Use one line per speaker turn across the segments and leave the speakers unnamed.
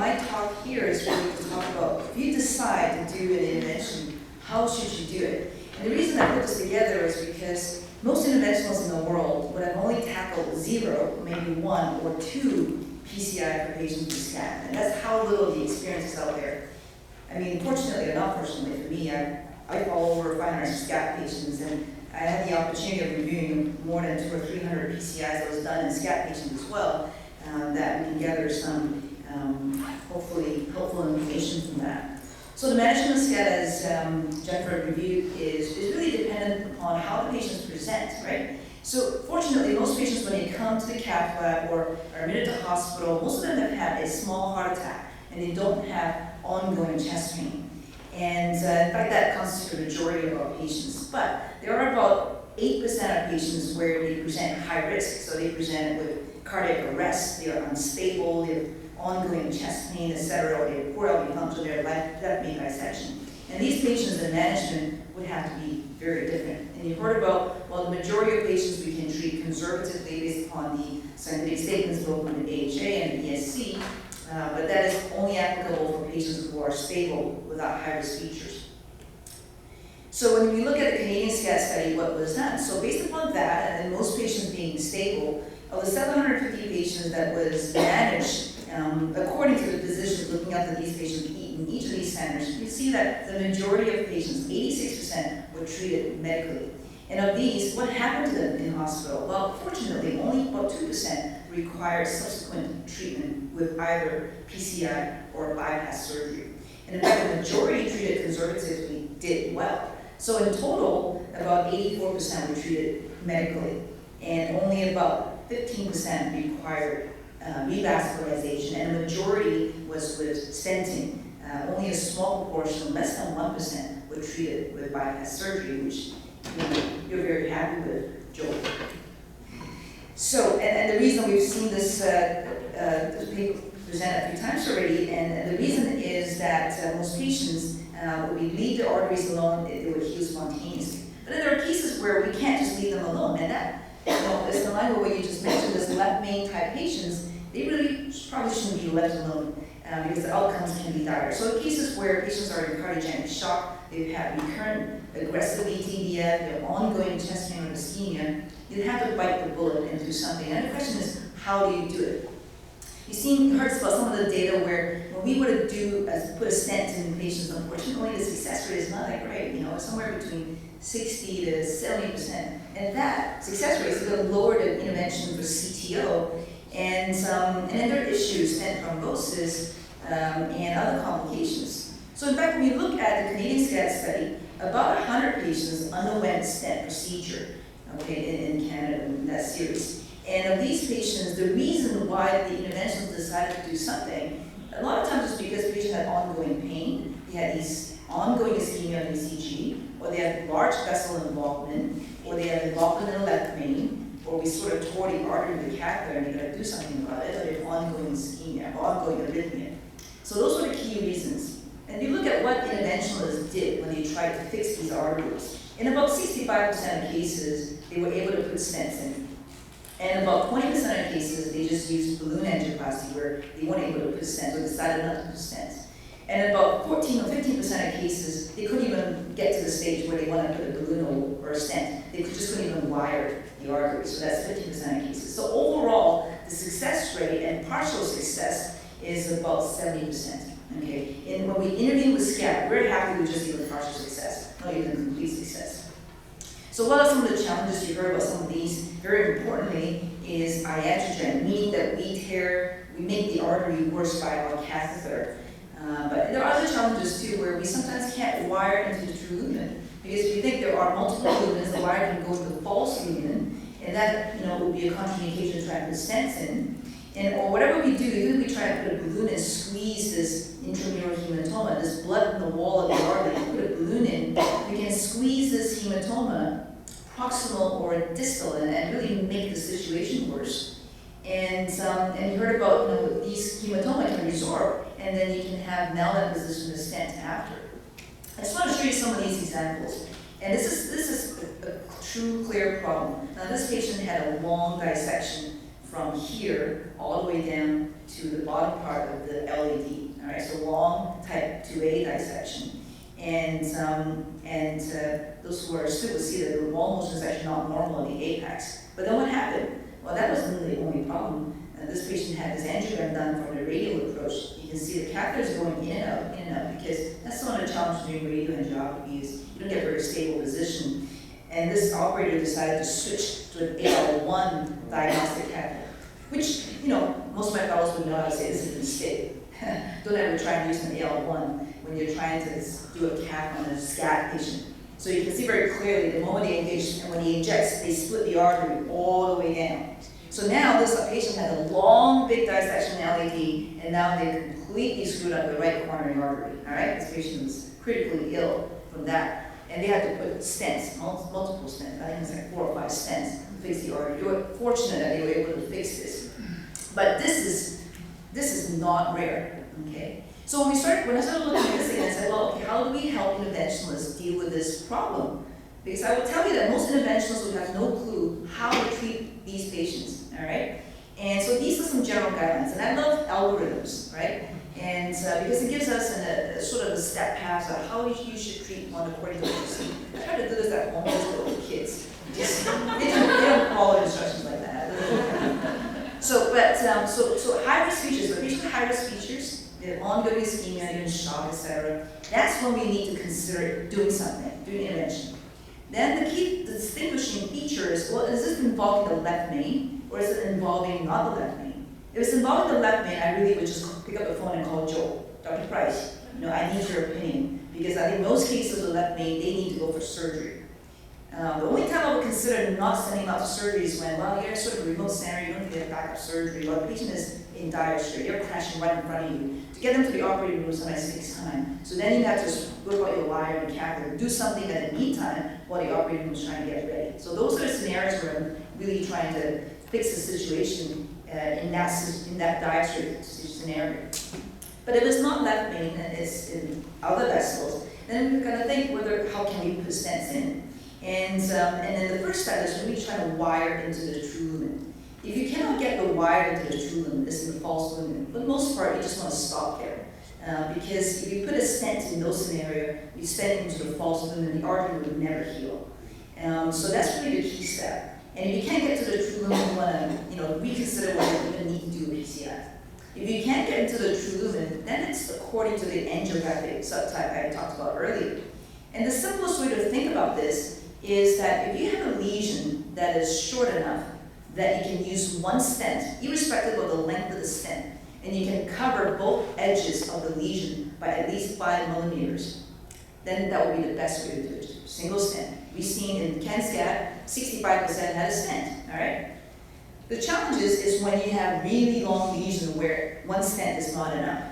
my talk here is really to talk about, if you decide to do an intervention, how should you do it? And the reason I put this together is because most interventionalists in the world would have only tackled 0, maybe 1 or 2 PCI for patients with SCAD. And that's how little the experience is out there. I mean, fortunately or not fortunately for me, I follow over 500 SCAD patients, and I had the opportunity of reviewing more than 200 or 300 PCIs that was done in SCAD patients as well, that we can gather some hopefully helpful information from that. So the management of SCAD, as Jennifer reviewed, is really dependent upon how the patients present, right? So fortunately, most patients, when they come to the cath lab or are admitted to hospital, most of them have had a small heart attack, and they don't have ongoing chest pain. And in fact, that constitutes the majority of our patients. But there are about 8% of patients where they present high risk. So they present with cardiac arrest, they are unstable, they have ongoing chest pain, etc., or they have poor LV function, they have left main dissection. And these patients, the management would have to be very different. And you heard about, well, the majority of patients we can treat conservatively based upon the scientific statements both on the AHA and the ESC, but that is only applicable for patients who are stable without high-risk features. So when we look at the Canadian SCAD study, what was done? So based upon that, and then most patients being stable, of the 750 patients that was managed, according to the physicians looking at these patients in each of these centers, you see that the majority of patients, 86%, were treated medically. And of these, what happened to them in hospital? Well, fortunately, only about 2% required subsequent treatment with either PCI or bypass surgery. And in fact, the majority treated conservatively did well. So in total, about 84% were treated medically, and only about 15% required revascularization, and the majority was with stenting. Only a small proportion, less than 1%, were treated with bypass surgery, which you're very happy with, Joel. So, and the reason we've seen this paper presented a few times already, and the reason is that most patients, when we leave the arteries alone, they would heal spontaneously. But then there are cases where we can't just leave them alone, and that is in line with what you just mentioned, this left main type patients, they really probably shouldn't be left alone because the outcomes can be dire. So in cases where patients are in cardiogenic shock, they've had recurrent aggressive ATDF, they have ongoing chest pain or ischemia, you have to bite the bullet and do something. And the question is, how do you do it? You heard about some of the data where when we were to put a stent in patients, unfortunately, the success rate is not that great. It's somewhere between 60 to 70%. And that success rate is going to lower the intervention for CTO. And then there are issues, stent thrombosis, and other complications. So in fact, when you look at the Canadian SCAD study, about 100 patients underwent stent procedure, in Canada in that series. And of these patients, the reason why the interventionalists decided to do something, a lot of times is because the patient had ongoing pain, they had these ongoing ischemia on ECG, or they had large vessel involvement, or they had involvement in the left main, or we sort of tore the artery with the catheter and you got to do something about it, or they have ongoing ischemia, or ongoing arrhythmia. So those were the key reasons. And you look at what interventionalists did when they tried to fix these arteries. In about 65% of cases, they were able to put stents in. And about 20% of cases, they just used balloon angioplasty where they weren't able to put stents or decided not to put stents. And about 14 or 15% of cases, they couldn't even get to the stage where they want to put a balloon or a stent. They just couldn't even wire the artery. So that's 15% of cases. So overall, the success rate and partial success is about 70%. Okay. And when we intervene with SCAD, we're happy with just even partial success, not even complete success. So what are some of the challenges you heard about some of these? Very importantly is iatrogen, meaning that we make the artery worse by our catheter. But there are other challenges too, where we sometimes can't wire into the true lumen. Because if you think there are multiple lumens, the wire can go to the false lumen, and that would be a contraindication to try to put stents in. Or whatever we do, even if we try to put a balloon and squeeze this intramural hematoma, this blood in the wall of the artery, put a balloon in, we can squeeze this hematoma proximal or distal and really make the situation worse. And you heard about these hematoma can resorb, and then you can have malamposition of stent after. I just want to show you some of these examples. And this is a true, clear problem. Now this patient had a long dissection from here all the way down to the bottom part of the LED. right? So long type 2A dissection. And those who are astute will see that the wall motion is actually not normal in the apex. But then what happened? Well, that wasn't the only problem. This patient had this angiogram done from the radial approach. You can see the catheters going in and out, because that's one of the challenges doing radial angiography is you don't get a very stable position. And this operator decided to switch to an AL1 diagnostic catheter, which, most of my fellows would know how to say this is a mistake. Don't ever try and use an AL1 when you're trying to do a cath on a SCAD patient. So you can see very clearly the moment they engage and when he injects, they split the artery all the way down. So now this patient has a long, big dissection LAD, and now they're completely screwed up the right coronary artery. All right, this patient was critically ill from that, and they had to put stents, multiple stents. I think it's like 4 or 5 stents to fix the artery. They were fortunate that they were able to fix this, but this is not rare. Okay, so when I started looking at this again, I said, well, okay, how do we help interventionalists deal with this problem? Because I will tell you that most interventionalists would have no clue how to treat these patients. All right, and so these are some general guidelines, and I love algorithms, right? And because it gives us a sort of a step path of how you should treat one according to what you see. I try to do this at home with the kids. Just, they don't follow instructions like that. So high-risk features, the patient with high-risk features, the ongoing ischemia, even shock, etc. That's when we need to consider doing something, doing intervention. Then the key distinguishing feature is, well, is this involving the left main? Or is it involving not the left main? If it's involving the left main, I really would just pick up the phone and call Joe, Dr. Price. I need your opinion, because I think most cases of the left main, they need to go for surgery. The only time I would consider not sending them out to surgery is when, well, you're in sort of a remote center, you don't get backup surgery, or the patient is in dire straits, you're crashing right in front of you. To get them to the operating room sometimes takes time. So then you have to just whip out your wire and catheter, do something in the meantime while the operating room is trying to get ready. So those are the scenarios where I'm really trying to fix the situation in that dire straits scenario. But if it's not left main and it's in other vessels, then we're going to think how can we put stents in. And then the first step is really trying to wire into the true lumen. If you cannot get the wire into the true lumen, it's in the false lumen. For the most part, you just want to stop there. Because if you put a stent in those scenarios, you stent into the false lumen, the artery would never heal. So that's really the key step. And if you can't get to the true lumen, you want to reconsider whether you even need to do a PCI. If you can't get into the true lumen, then it's according to the angiographic subtype I talked about earlier. And the simplest way to think about this is that if you have a lesion that is short enough that you can use one stent, irrespective of the length of the stent, and you can cover both edges of the lesion by at least 5 millimeters, then that would be the best way to do it. Single stent. We've seen in CanSCAD, 65% had a stent, all right? The challenge is when you have really long lesions where one stent is not enough.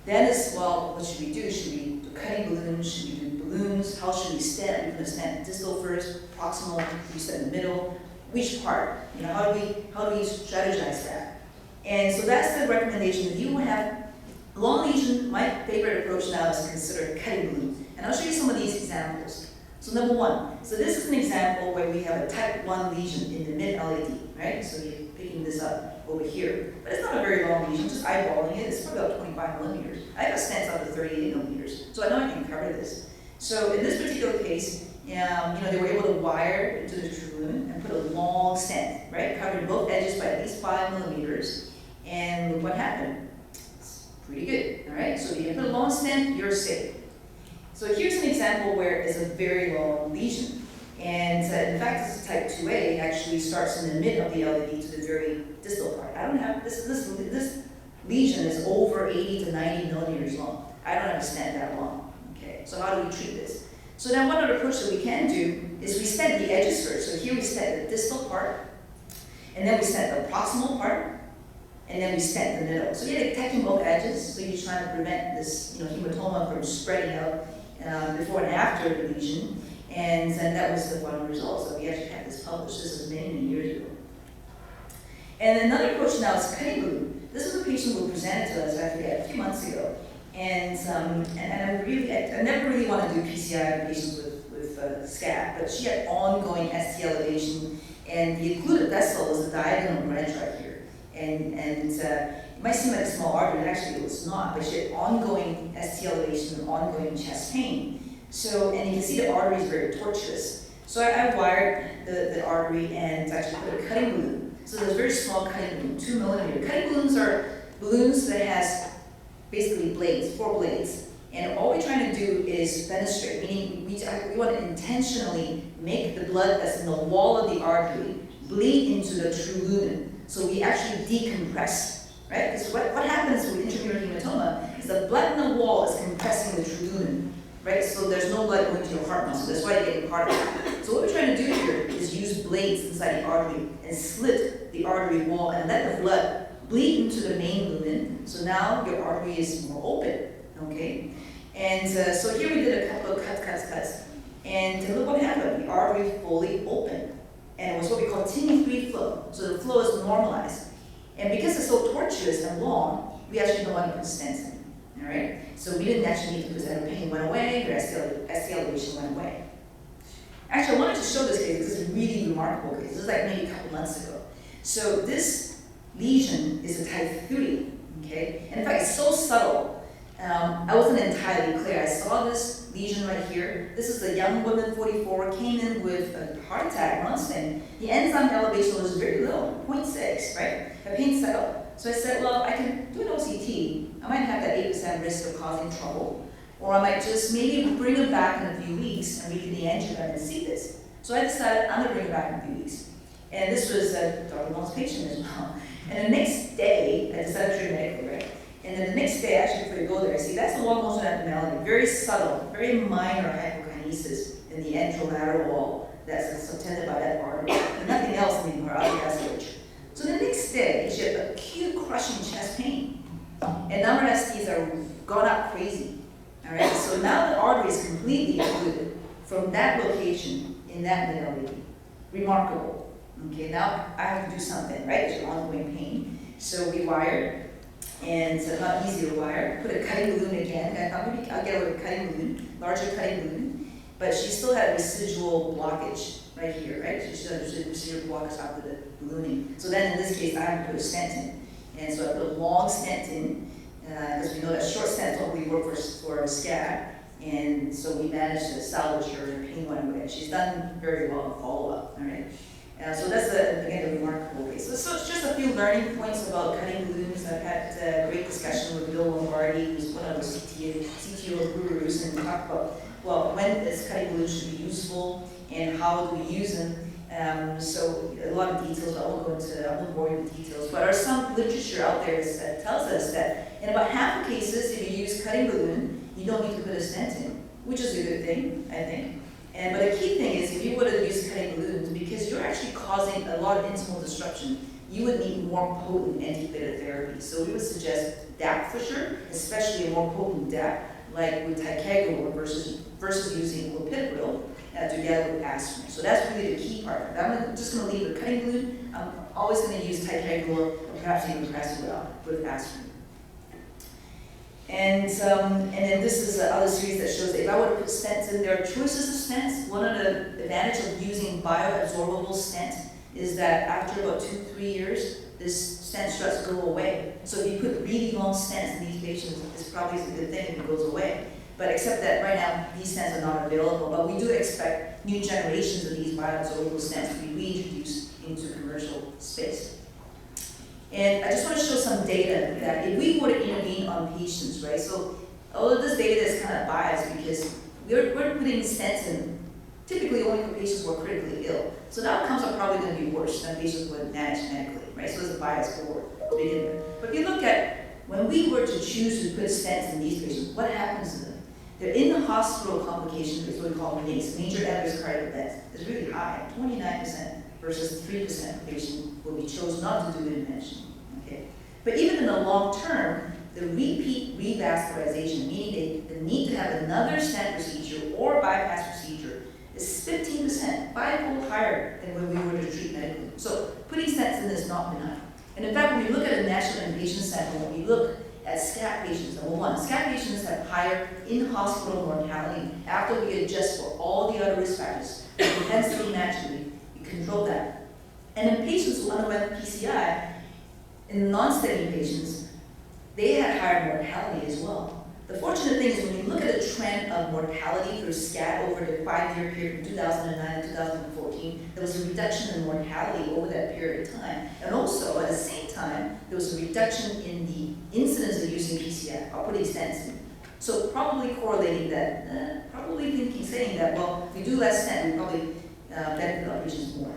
Then it's, well, what should we do? Should we do cutting balloons? Should we do balloons? How should we stent? Are we going to stent distal first, proximal, should we stent in the middle? Which part? How do we strategize that? And so that's the recommendation. If you have long lesion, my favorite approach now is to consider cutting balloons. And I'll show you some of these examples. So number one, so this is an example where we have a type 1 lesion in the mid-LAD, right? So you're picking this up over here. But it's not a very long lesion, just eyeballing it. It's probably about 25 millimeters. I have stents out to 38 millimeters, so I know I can cover this. So in this particular case, they were able to wire into the true lumen and put a long stent, right? Covering both edges by at least 5 millimeters. And look what happened. It's pretty good, all right? So if you can put a long stent, you're safe. So here's an example where it's a very long lesion. And in fact, this is type 2A, actually starts in the mid of the LAD to the very distal part. I don't have, this lesion is over 80 to 90 millimeters long. I don't have a stent that long, okay? So how do we treat this? So then one other approach that we can do is we stent the edges first. So here we stent the distal part, and then we stent the proximal part, and then we stent the middle. So you're attacking both edges, so you're trying to prevent this hematoma from spreading out before and after the lesion. And then that was the one result. So we actually had this published. This was many, many years ago. And another approach now is cutting balloon. This is a patient who presented to us, I forget, a few months ago. And I never really want to do PCI patients with SCAD, but she had ongoing ST elevation, and the occluded vessel was a diagonal branch right here. And It might seem like a small artery, actually it was not, but she had ongoing ST elevation and ongoing chest pain. So, and you can see the artery is very tortuous. So I wired the artery and actually put a cutting balloon. So there's a very small cutting balloon, 2 millimeter. Cutting balloons are balloons that has basically blades, 4 blades. And all we're trying to do is fenestrate, meaning we want to intentionally make the blood that's in the wall of the artery bleed into the true lumen. So we actually decompress, right? Because what happens with intramural hematoma is the blood in the wall is compressing the true lumen, right? So there's no blood going to your heart muscle. That's why you're getting heart attack. So what we're trying to do here is use blades inside the artery and slit the artery wall and let the blood bleed into the main lumen. So now your artery is more open, okay? And so here we did a couple of cuts. And look what happened. The artery fully opened. And it was what we call tinny-free flow. So the flow is normalized. And because it's so tortuous and long, we actually don't want to put stents in. All right? So we didn't actually need to because the pain went away, your ST elevation went away. Actually, I wanted to show this case because it's a really remarkable case. This is like maybe a couple months ago. So this lesion is a type 3, okay? And in fact, it's so subtle. I wasn't entirely clear. I saw this lesion right here. This is a young woman, 44, came in with a heart attack, non-stent. The enzyme elevation was very low, 0.6, right? Her pain settled. So I said, well, I can do an OCT. I might have that 8% risk of causing trouble. Or I might just maybe bring her back in a few weeks and redo the angiogram and see this. So I decided I'm gonna bring her back in a few weeks. And this was Dr. Wong's patient as well. And the next day, I decided to treat medically, right? And then the next day, actually, before you go there, see, that's the long motion abnormality, very subtle, very minor hypokinesis in the anterolateral wall that's subtended by that artery, and nothing else in her other vasculature. So the next day, she had acute crushing chest pain, and number of STs are gone up crazy. All right, so now the artery is completely occluded from that location in that modality. Remarkable. Okay, now I have to do something, right? There's ongoing pain. So we wired. And it's not easy to wire. Put a cutting balloon again. I thought maybe I'll get her a cutting balloon, larger cutting balloon. But she still had residual blockage right here, right? She still had residual blockage after the ballooning. So then in this case, I have to put a stent in. And so I put a long stent in, because we know that short stents don't really work for SCAD. And so we managed to salvage her and pain went away. She's done very well in follow-up, all right? So that's, again, a remarkable case. So it's just a few learning points about cutting balloons. I've had a great discussion with Bill Lombardi, who's one of the CTO gurus, and we talked about, well, when this cutting balloon should be useful and how do we use them. So a lot of details, but I won't bore you with details. But there's some literature out there that tells us that in about half the cases, if you use cutting balloon, you don't need to put a stent in, which is a good thing, I think. But the key thing is, if you would have used cutting balloons, because you're actually causing a lot of intimal disruption, you would need more potent antiplatelet therapy. So we would suggest DAP for sure, especially a more potent DAP, like with ticagrelor versus using clopidogrel together with aspirin. So that's really the key part. I'm just going to leave the cutting balloon. I'm always going to use ticagrelor, or perhaps even prasugrel with aspirin. And then this is the other series that shows that if I were to put stents in, there are choices of stents. One of the advantages of using bioabsorbable stent is that after about 2-3 years, this stent struts go away. So if you put really long stents in these patients, it's probably a good thing if it goes away. But except that right now, these stents are not available, but we do expect new generations of these bioabsorbable stents to be reintroduced into commercial space. And I just want to show some data that if we were to intervene on patients, right? So all of this data is kind of biased because we're putting stents in typically only for patients who are critically ill. So the outcomes are probably going to be worse than patients who are managed medically, right? So there's a bias forward to begin with. But if you look at when we were to choose to put stents in these patients, what happens to them? They're in the hospital complication, is what we call MACE, major adverse cardiac events. It's really high, 29% versus 3% of patients where we chose not to do intervention. Okay? But even in the long term, the repeat revascularization, meaning the need to have another stent procedure or bypass procedure, is 15%, 5-fold higher than when we were to treat medically. So putting stents in is not benign. And in fact, when we look at a national inpatient sample, when we look at SCAD patients, number one, SCAD patients have higher in-hospital mortality after we adjust for all the other risk factors. Propensity naturally, we control that. And in patients who underwent PCI, in non-STEMI patients, they had higher mortality as well. The fortunate thing is when you look at the trend of mortality through SCAD over the 5-year period from 2009 to 2014, there was a reduction in mortality over that period of time. And also, at the same time, there was a reduction in the incidence of using PCI, operating stents. So probably correlating that, saying that, well, if we do less stent, we probably benefit our patients more.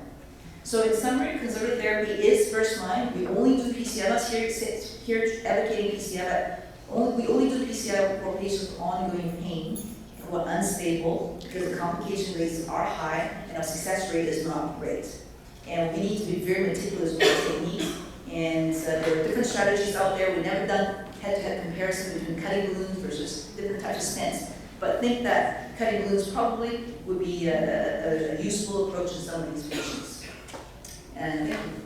So in summary, conservative therapy is first line. We only do PCI. I'm not here advocating PCI, but we only do PCI for patients with ongoing pain who are unstable because the complication rates are high and our success rate is not great. And we need to be very meticulous with our technique. And there are different strategies out there. We've never done head-to-head comparison between cutting balloons versus different types of stents. But think that cutting balloons probably would be a useful approach in some of these patients. And thank you.